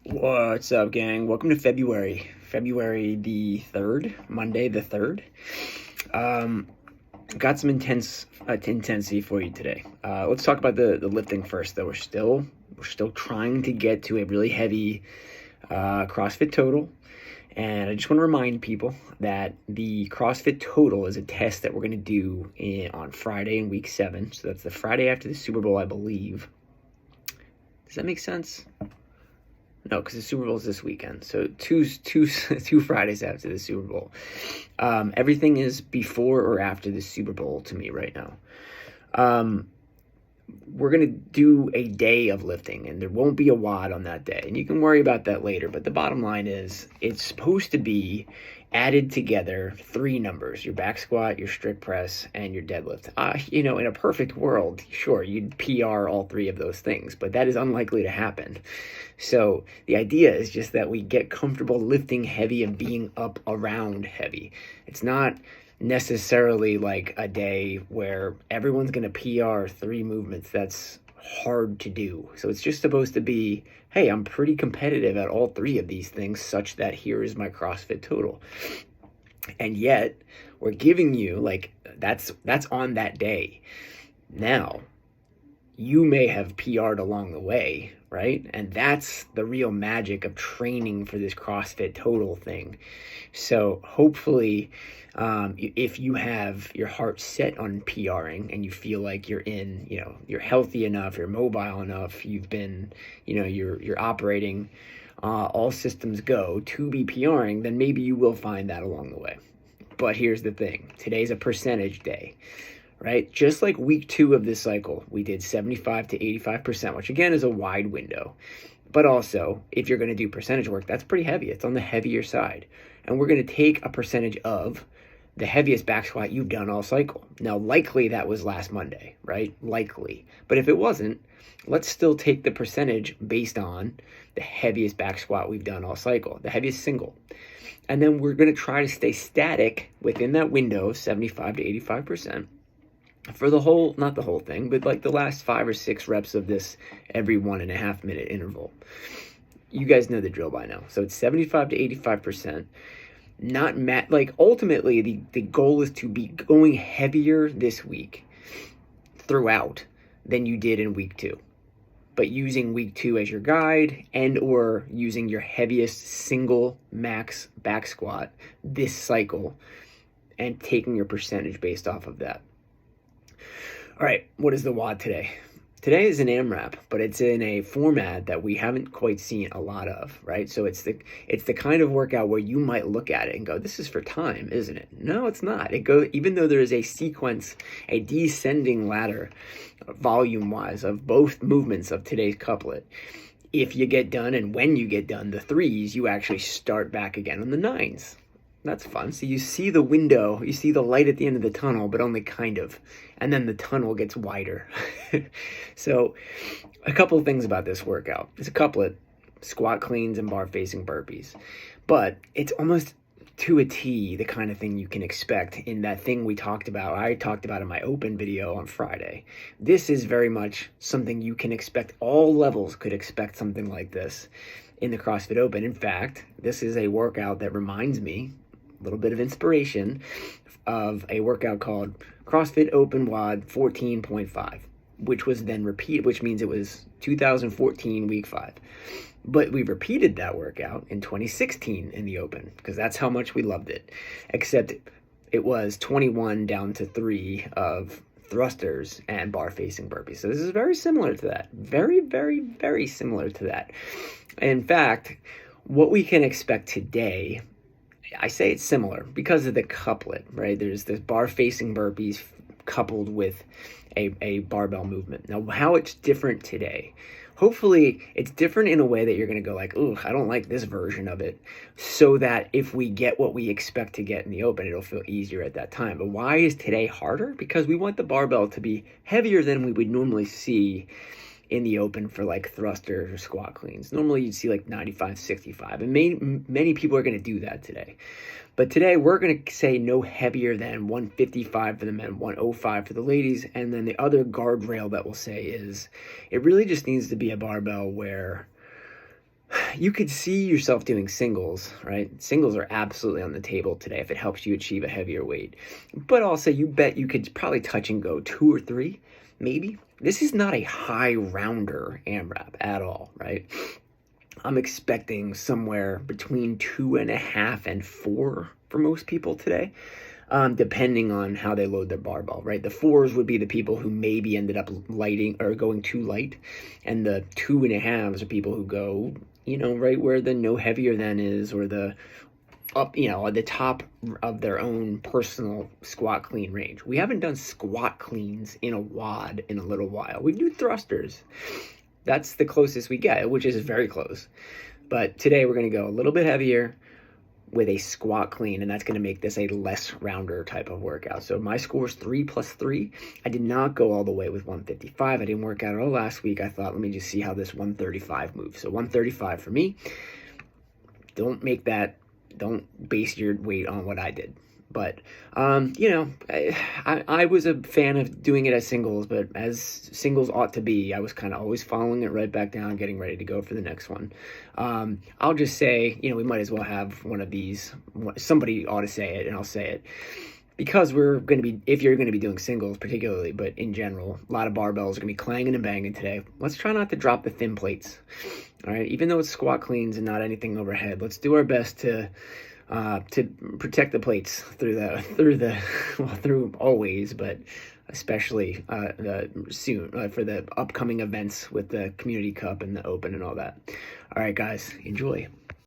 What's up, gang? Welcome to February the 3rd, Monday the 3rd. Got some intensity for you today. Let's talk about the lifting first, though. We're still trying to get to a really heavy CrossFit total. And I just want to remind people that the CrossFit total is a test that we're going to do on Friday in week 7. So that's the Friday after the Super Bowl, I believe. Does that make sense? No, because the Super Bowl is this weekend. So two Fridays after the Super Bowl. Everything is before or after the Super Bowl to me right now. We're going to do a day of lifting, and there won't be a WOD on that day. And you can worry about that later. But the bottom line is it's supposed to be added together 3 numbers: your back squat, your strict press, and your deadlift. In a perfect world, sure, you'd PR all 3 of those things, but that is unlikely to happen. So the idea is just that we get comfortable lifting heavy and being up around heavy. It's not necessarily like a day where everyone's going to PR 3 movements. That's hard to do. So it's just supposed to be, hey, I'm pretty competitive at all 3 of these things, such that here is my CrossFit total. And yet we're giving you that's on that day. Now, you may have PR'd along the way, right? And that's the real magic of training for this CrossFit total thing. So hopefully, if you have your heart set on PRing and you feel like you're you're healthy enough, you're mobile enough, you've been, you're operating, all systems go to be PRing, then maybe you will find that along the way. But here's the thing. Today's a percentage day. Right? Just like week 2 of this cycle, we did 75 to 85%, which again is a wide window. But also, if you're going to do percentage work, that's pretty heavy. It's on the heavier side. And we're going to take a percentage of the heaviest back squat you've done all cycle. Now, likely that was last Monday, right? Likely. But if it wasn't, let's still take the percentage based on the heaviest back squat we've done all cycle, the heaviest single. And then we're going to try to stay static within that window of 75 to 85%. For not the whole thing, but like the last 5 or 6 reps of this every 1.5 minute interval. You guys know the drill by now. So it's 75 to 85%. Ultimately, the goal is to be going heavier this week throughout than you did in week 2. But using week 2 as your guide or using your heaviest single max back squat this cycle and taking your percentage based off of that. All right, what is the WOD today? Today is an AMRAP, but it's in a format that we haven't quite seen a lot of, right? So it's the kind of workout where you might look at it and go, this is for time, isn't it? No, it's not. Even though there is a sequence, a descending ladder, volume-wise, of both movements of today's couplet. If you get done and when you get done the 3s, you actually start back again on the 9s. That's fun. So you see the window, you see the light at the end of the tunnel, but only kind of. And then the tunnel gets wider. So a couple of things about this workout. It's a couplet, squat cleans and bar facing burpees. But it's almost to a T the kind of thing you can expect in that thing I talked about in my open video on Friday. This is very much something you can expect. All levels could expect something like this in the CrossFit Open. In fact, this is a workout that reminds me, little bit of inspiration, of a workout called CrossFit Open WOD 14.5, which was then repeated, which means it was 2014 week 5. But we repeated that workout in 2016 in the Open because that's how much we loved it. Except it was 21 down to 3 of thrusters and bar facing burpees. So this is very similar to that. Very, very, very similar to that. In fact, what we can expect today, I say it's similar because of the couplet, right? There's this bar facing burpees coupled with a barbell movement. Now, how it's different today. Hopefully it's different in a way that you're going to go like, ooh, I don't like this version of it, so that if we get what we expect to get in the Open, it'll feel easier at that time. But why is today harder? Because we want the barbell to be heavier than we would normally see in the Open for like thrusters or squat cleans. Normally you'd see like 95, 65, and many people are going to do that today. But today we're going to say no heavier than 155 for the men, 105 for the ladies, and then the other guardrail that we'll say is it really just needs to be a barbell where you could see yourself doing singles, right? Singles are absolutely on the table today if it helps you achieve a heavier weight. But also, you bet you could probably touch and go 2 or 3, maybe. This is not a high rounder AMRAP at all, right? I'm expecting somewhere between 2.5 and 4 for most people today, depending on how they load their barbell, right? The 4s would be the people who maybe ended up lighting or going too light, and the 2.5s are people who go, right where the no heavier than is, or the up, at the top of their own personal squat clean range. We haven't done squat cleans in a WOD in a little while. We do thrusters. That's the closest we get, which is very close. But today we're going to go a little bit heavier with a squat clean, and that's going to make this a less rounder type of workout. So my score is 3 plus 3. I did not go all the way with 155. I didn't work out at all last week. I thought, let me just see how this 135 moves. So 135 for me. Don't base your weight on what I did. But, I was a fan of doing it as singles, but as singles ought to be, I was kind of always following it right back down, getting ready to go for the next one. I'll just say, we might as well have one of these. Somebody ought to say it, and I'll say it. Because if you're going to be doing singles particularly, but in general, a lot of barbells are going to be clanging and banging today. Let's try not to drop the thin plates. All right, even though it's squat cleans and not anything overhead, let's do our best to protect the plates through always, but especially soon for the upcoming events with the Community Cup and the Open and all that. All right, guys, enjoy.